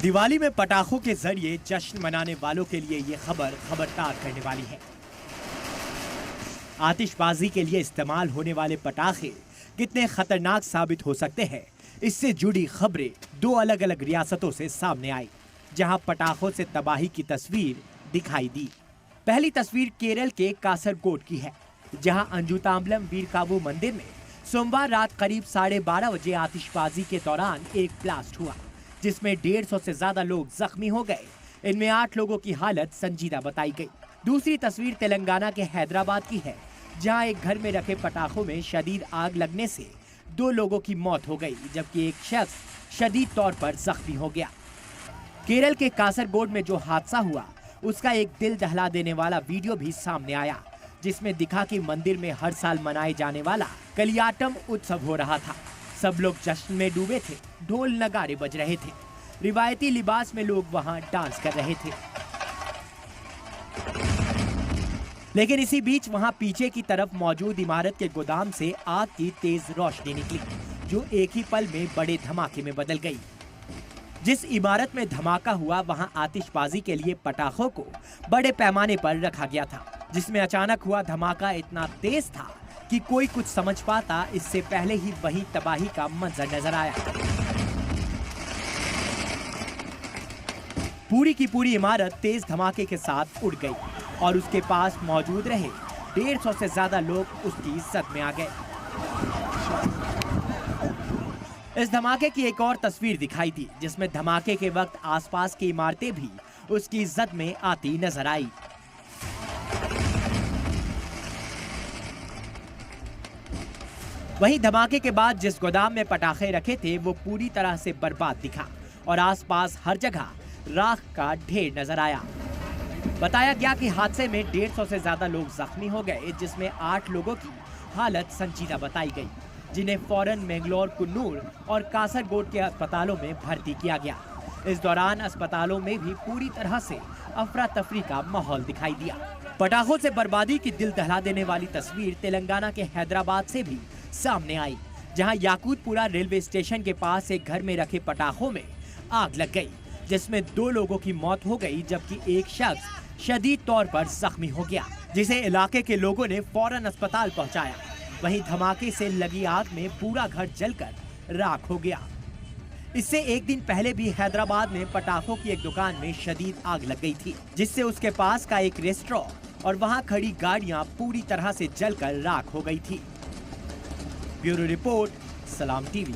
दिवाली में पटाखों के जरिए जश्न मनाने वालों के लिए ये खबर खबरदार करने वाली है। आतिशबाजी के लिए इस्तेमाल होने वाले पटाखे कितने खतरनाक साबित हो सकते हैं, इससे जुड़ी खबरें दो अलग अलग रियासतों से सामने आई, जहां पटाखों से तबाही की तस्वीर दिखाई दी। पहली तस्वीर केरल के कासरगोड की है, जहां अंजुताम्बलम वीरकावु मंदिर में सोमवार रात करीब 12:30 बजे आतिशबाजी के दौरान एक ब्लास्ट हुआ, जिसमें 150 से ज्यादा लोग जख्मी हो गए। इनमें 8 लोगों की हालत संजीदा बताई गई। दूसरी तस्वीर तेलंगाना के हैदराबाद की है, जहां एक घर में रखे पटाखों में शदीद आग लगने से 2 लोगों की मौत हो गई, जबकि एक शख्स शदीद तौर पर जख्मी हो गया। केरल के कासरगोड में जो हादसा हुआ, उसका एक दिल दहला देने वाला वीडियो भी सामने आया, जिसमें दिखा कि मंदिर में हर साल मनाए जाने वाला कलियाटम उत्सव हो रहा था। सब लोग जश्न में डूबे थे, ढोल नगाड़े बज रहे थे, रिवायती लिबास में लोग वहां डांस कर रहे थे। लेकिन इसी बीच वहां पीछे की तरफ मौजूद इमारत के गोदाम से आग की तेज रोशनी निकली, जो एक ही पल में बड़े धमाके में बदल गई। जिस इमारत में धमाका हुआ, वहां आतिशबाजी के लिए पटाखों को बड़े पैमाने पर रखा गया था, जिसमें अचानक हुआ धमाका इतना तेज था कि कोई कुछ समझ पाता, इससे पहले ही वही तबाही का मंजर नजर आया। पूरी की पूरी इमारत तेज धमाके के साथ उड़ गई और उसके पास मौजूद रहे 150 से ज्यादा लोग उसकी जद में आ गए। इस धमाके की एक और तस्वीर दिखाई दी, जिसमें धमाके के वक्त आसपास की इमारतें भी उसकी जद में आती नजर आई। वहीं धमाके के बाद जिस गोदाम में पटाखे रखे थे, वो पूरी तरह से बर्बाद दिखा और आसपास हर जगह राख का ढेर नजर आया। बताया गया कि हादसे में 150 से ज्यादा लोग जख्मी हो गए, जिसमें 8 लोगों की हालत संजीदा बताई गई, जिन्हें फौरन मैंगलोर, कुन्नूर और कासरगोड के अस्पतालों में भर्ती किया गया। इस दौरान अस्पतालों में भी पूरी तरह से अफरा तफरी का माहौल दिखाई दिया। पटाखों से बर्बादी की दिल दहला देने वाली तस्वीर तेलंगाना के हैदराबाद से भी सामने आई, जहां याकूतपुरा रेलवे स्टेशन के पास एक घर में रखे पटाखों में आग लग गई, जिसमें 2 लोगों की मौत हो गई, जबकि एक शख्स शदीद तौर पर जख्मी हो गया, जिसे इलाके के लोगों ने फौरन अस्पताल पहुंचाया। वहीं धमाके से लगी आग में पूरा घर जलकर राख हो गया। इससे एक दिन पहले भी हैदराबाद में पटाखों की एक दुकान में शदीद आग लग गई थी, जिससे उसके पास का एक रेस्टोरेंट और वहां खड़ी गाड़ियां पूरी तरह से जलकर राख हो गई थी। ब्यूरो रिपोर्ट, सलाम टीवी।